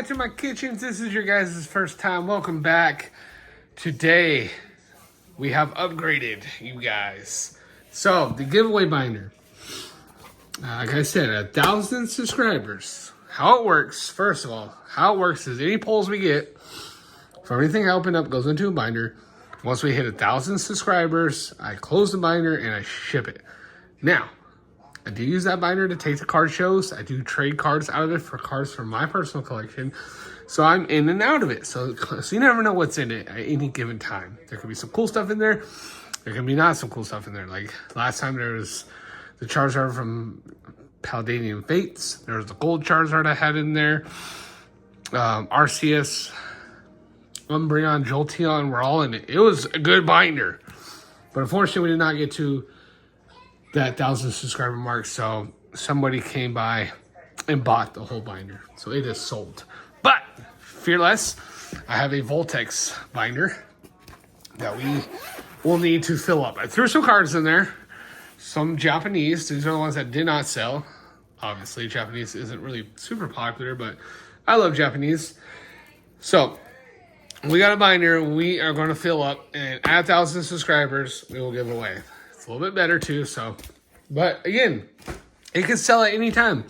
back to my kitchen. This is your guys' first time. Welcome back. Today, we have upgraded you guys. So, the giveaway binder. Like I said, 1,000 subscribers. How it works, first of all, how it works is any polls we get for everything I open up goes into a binder. Once we hit 1,000 subscribers, I close the binder and I ship it. Now, I do use that binder to take to card shows. I do trade cards out of it for cards from my personal collection. So I'm in and out of it. So you never know what's in it at any given time. There could be some cool stuff in there. There can be not some cool stuff in there. Like last time there was the Charizard from Paladinian Fates. There was the gold Charizard I had in there. Arceus, Umbreon, Jolteon were all in it. It was a good binder. But unfortunately, we did not get to that 1,000 subscriber mark, so somebody came by and bought the whole binder. So it is sold. But, fearless, I have a Voltex binder that we will need to fill up. I threw some cards in there. Some Japanese. These are the ones that did not sell. Obviously, Japanese isn't really super popular, but I love Japanese. So, we got a binder we are going to fill up, and at 1,000 subscribers, we will give it away. It's a little bit better too, so. But again, it can sell at any time.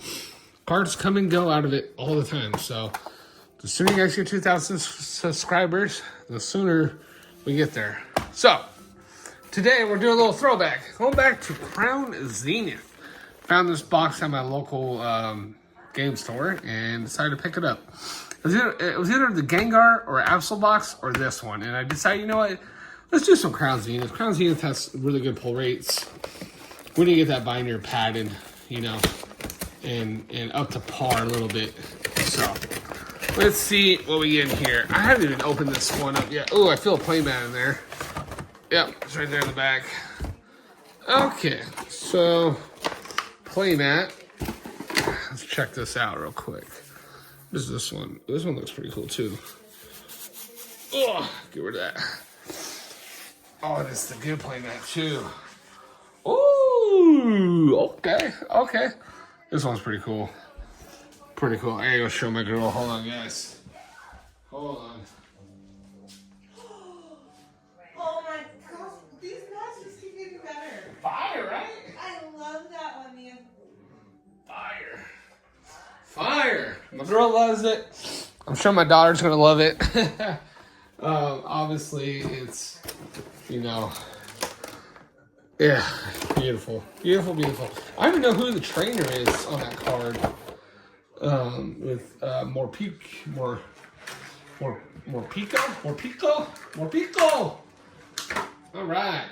Cards come and go out of it all the time. So the sooner you guys get 2,000 subscribers, the sooner we get there. So today we're doing a little throwback. Going back to Crown Zenith. Found this box at my local game store and decided to pick it up. It was either the Gengar or Absol box or this one. And I decided, you know what? Let's do some Crown Zenith. Crown Zenith has really good pull rates. We need to get that binder padded, you know, and up to par a little bit. So, let's see what we get in here. I haven't even opened this one up yet. Oh, I feel a playmat in there. Yep, it's right there in the back. Okay, so, playmat. Let's check this out real quick. What is this one? This one looks pretty cool, too. Oh, get rid of that. Oh, this is the good playmat too. Ooh, okay. This one's pretty cool. Pretty cool. I gotta go show my girl. Hold on, guys. Hold on. Oh my gosh, these matches keep getting better. Fire, right? I love that one, Mia. Fire. My girl loves it. I'm sure my daughter's gonna love it. Obviously, it's, you know, yeah, beautiful. I don't even know who the trainer is on that card. With more Pico. All right.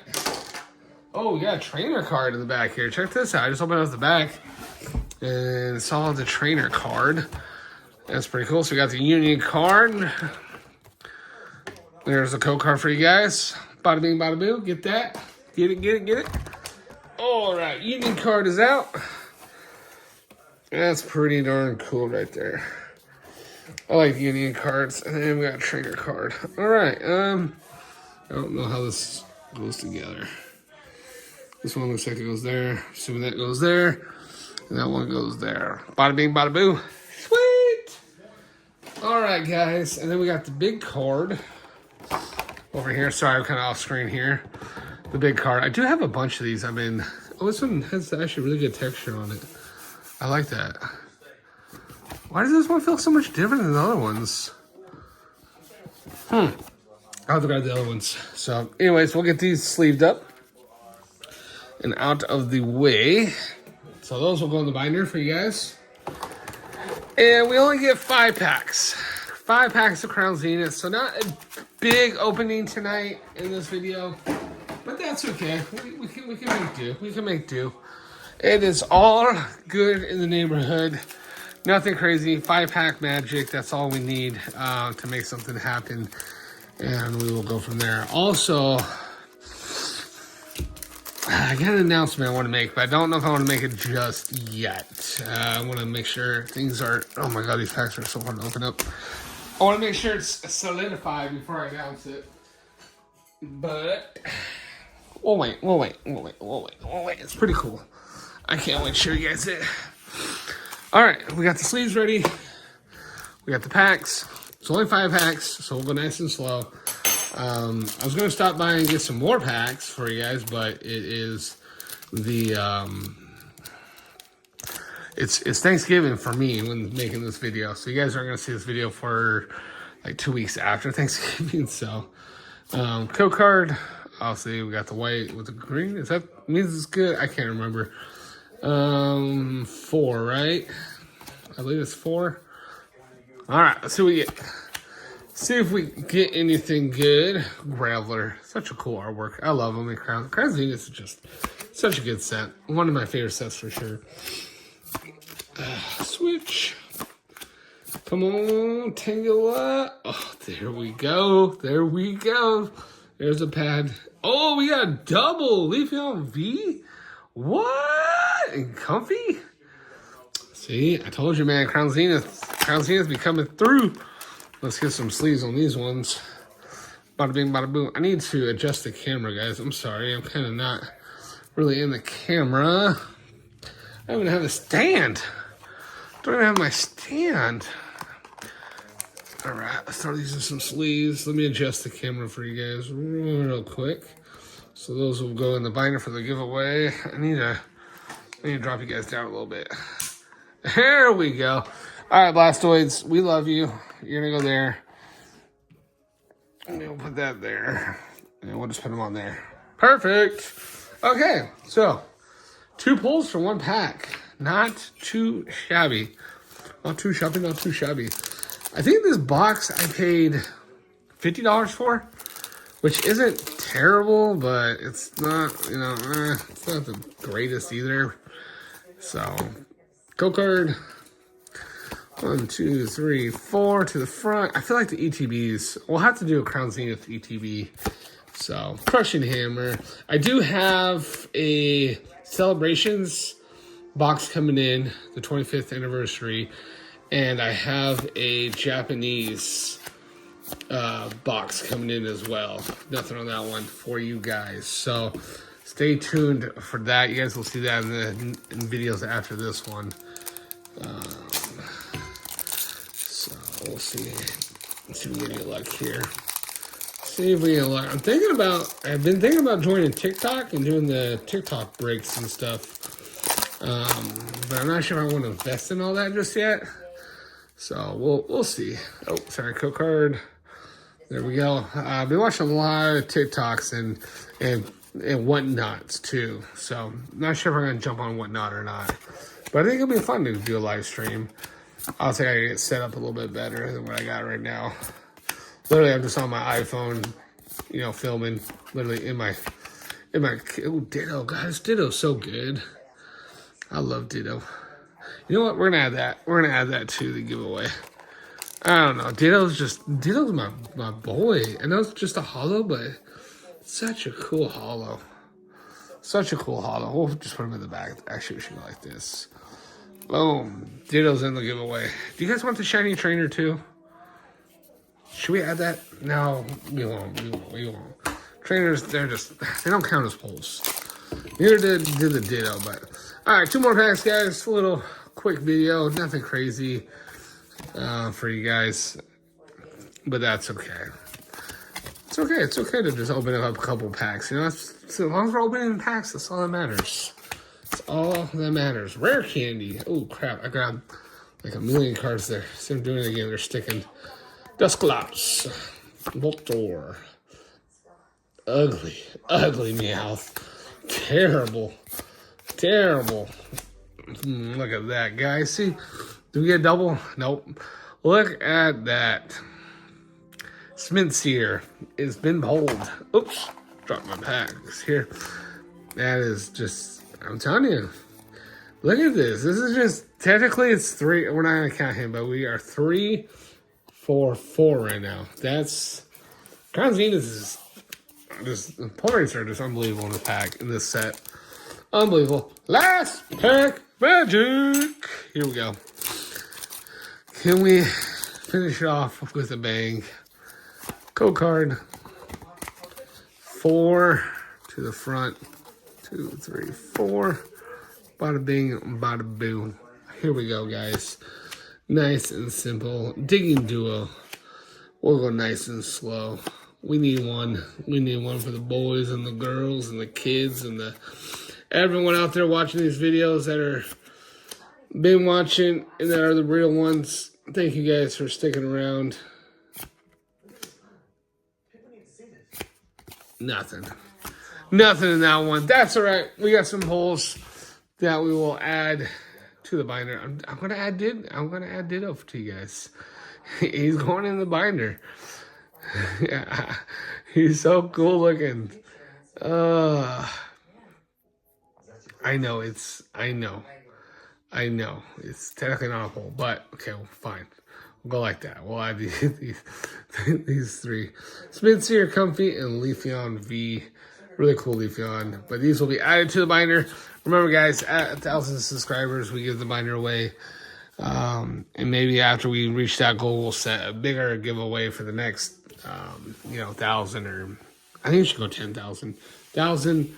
Oh, we got a trainer card in the back here. Check this out. I just opened up the back and saw the trainer card. That's pretty cool. So we got the Union card. There's a code card for you guys. Bada bing, bada boo. Get that. Get it. All right. Union card is out. That's pretty darn cool right there. I like Union cards. And then we got a trainer card. All right. I don't know how this goes together. This one looks like it goes there. Assuming that goes there. And that one goes there. Bada bing, bada boo. Sweet. All right, guys. And then we got the big card over here. Sorry, I'm kind of off screen here. The big card. I do have a bunch of these. I mean, oh, this one has actually really good texture on it. I like that. Why does this one feel so much different than the other ones? I'll have to grab the other ones. So, anyways, we'll get these sleeved up and out of the way. So those will go in the binder for you guys. And we only get 5 packs. 5 packs of Crown Zenith. So not a big opening tonight in this video. But that's okay. We can make do. We can make do. It is all good in the neighborhood. Nothing crazy. 5-pack magic. That's all we need to make something happen. And we will go from there. Also, I got an announcement I want to make, but I don't know if I want to make it just yet. I want to make sure things are... Oh my god, these packs are so hard to open up. I want to make sure it's solidified before I announce it. But... We'll wait. It's pretty cool. I can't wait to show you guys it. All right, we got the sleeves ready. We got the packs. It's only 5 packs, so we'll go nice and slow. I was going to stop by and get some more packs for you guys, but it is the... It's Thanksgiving for me when making this video. So you guys aren't going to see this video for like 2 weeks after Thanksgiving. So, code card. Obviously, we got the white with the green. Is that means it's good? I can't remember. 4, right? I believe it's 4. All right, let's see what we get. See if we get anything good. Graveler, such a cool artwork. I love them. Crown Zenith is just such a good set. One of my favorite sets for sure. Switch. Come on, Tangela. Oh, there we go. There we go. There's a pad. Oh, we got a double Leafeon V. What? And comfy? See, I told you, man. Crown Zenith. Crown Zenith be coming through. Let's get some sleeves on these ones. Bada bing, bada boom. I need to adjust the camera, guys. I'm sorry. I'm kind of not really in the camera. I don't even have a stand. Don't even have my stand. All right, let's throw these in some sleeves. Let me adjust the camera for you guys real quick. So those will go in the binder for the giveaway. I need to drop you guys down a little bit. There we go. All right, Blastoids, we love you. You're gonna go there. And we'll put that there. And we'll just put them on there. Perfect. Okay, so 2 pulls for 1 pack. Not too shabby. Not too shabby, not too shabby. I think this box I paid $50 for, which isn't terrible, but it's not, it's not the greatest either. So, code card. 1, 2, 3, 4 to the front. I feel like the ETBs, we'll have to do a Crown Zenith ETB. So, Crushing Hammer. I do have a Celebrations box coming in, the 25th anniversary, and I have a Japanese box coming in as well. Nothing on that one for you guys, so stay tuned for that. You guys will see that in videos after this one. So we'll see. Let's see if we get any luck here. See if we get luck. I've been thinking about joining TikTok and doing the TikTok breaks and stuff. But I'm not sure if I want to invest in all that just yet. So we'll see. Oh, sorry, code card. There we go. I've been watching a lot of TikToks and whatnots too. So not sure if I'm gonna jump on whatnot or not. But I think it'll be fun to do a live stream. I'll say I get set up a little bit better than what I got right now. Literally, I'm just on my iPhone, filming. Literally in my. Oh, Ditto, guys, Ditto's so good. I love Ditto. You know what? We're gonna add that. We're gonna add that to the giveaway. I don't know. Ditto's my boy. I know it's just a holo, but such a cool holo. Such a cool holo. We'll just put him in the back. Actually, we should go like this. Boom. Ditto's in the giveaway. Do you guys want the shiny trainer too? Should we add that? No, we won't. We won't. Trainers, they don't count as pulls. Neither did the Ditto, but all right, 2 more packs, guys. A little quick video, nothing crazy for you guys, but that's okay. It's okay. It's okay to just open up a couple packs. As long as we're opening packs, that's all that matters. That's all that matters. Rare candy. Oh crap! I grabbed like a million cards there. See them doing it again. They're sticking. Dusclops. Voltor. Ugly Meowth. Terrible. Look at that, guys. See, do we get a double? Nope. Look at that. Sminseer. It's been pulled. Oops. Dropped my packs here. That is just, I'm telling you. Look at this. This is just, technically it's 3. We're not going to count him, but we are 3, 4, 4 right now. That's, Crown Zenith is just, pull rates are just unbelievable in this set. Unbelievable. Last pack magic. Here we go. Can we finish off with a bang? Code card. 4 to the front. 2, 3, 4. Bada bing, bada boom. Here we go, guys. Nice and simple. Digging duo. We'll go nice and slow. We need one. We need one for the boys and the girls and the kids and the everyone out there watching these videos that are been watching and that are the real ones. Thank you guys for sticking around. Nothing. Nothing in that one. That's all right. We got some holes that we will add to the binder. I'm gonna add Ditto to you guys. He's going in the binder. Yeah, he's so cool looking. I know it's technically not a hole, but okay, well, fine. We'll go like that. We'll add these three. Spin Seer, Comfy, and Leafeon V. Really cool Leafeon. But these will be added to the binder. Remember, guys, at 1,000 subscribers, we give the binder away. And maybe after we reach that goal, we'll set a bigger giveaway for the next, 1,000 or I think we should go 10,000. 1,000,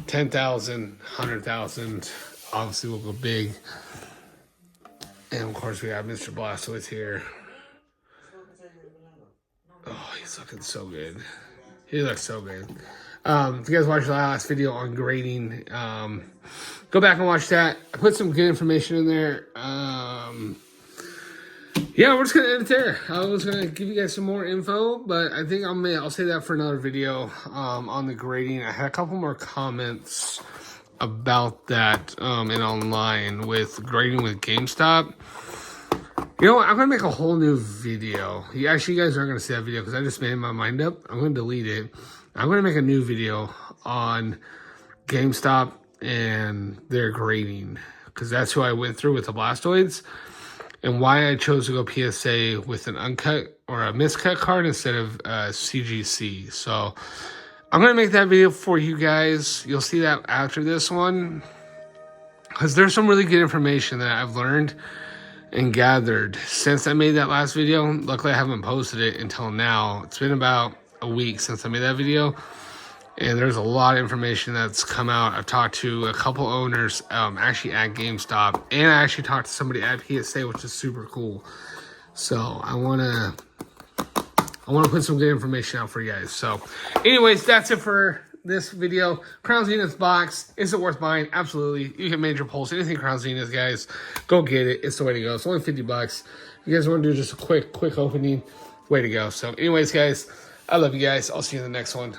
10,000, 100,000. Obviously, we'll go big. And of course, we have Mr. Blastoise here. Oh, he's looking so good. He looks so good. If you guys watched the last video on grading, go back and watch that. I put some good information in there. Yeah, we're just gonna end it there. I was gonna give you guys some more info, but I think I'll say that for another video on the grading. I had a couple more comments about that and online with grading with GameStop. You know what? I'm gonna make a whole new video. Actually, you guys aren't gonna see that video because I just made my mind up. I'm gonna delete it. I'm gonna make a new video on GameStop and their grading because that's who I went through with the Blastoids and why I chose to go PSA with an uncut or a miscut card instead of CGC. So I'm gonna make that video for you guys. You'll see that after this one because there's some really good information that I've learned and gathered since I made that last video. Luckily, I haven't posted it until now. It's been about a week since I made that video, and there's a lot of information that's come out. I've talked to a couple owners actually at GameStop, and I actually talked to somebody at PSA, which is super cool. So I want to put some good information out for you guys. So anyways, that's it for this video. Crown Zenith box. Is it worth buying? Absolutely. You can major pulse anything Crown Zenith, guys. Go get it. It's the way to go. It's only $50. You guys want to do just a quick opening? Way to go. So anyways, guys, I love you guys. I'll see you in the next one.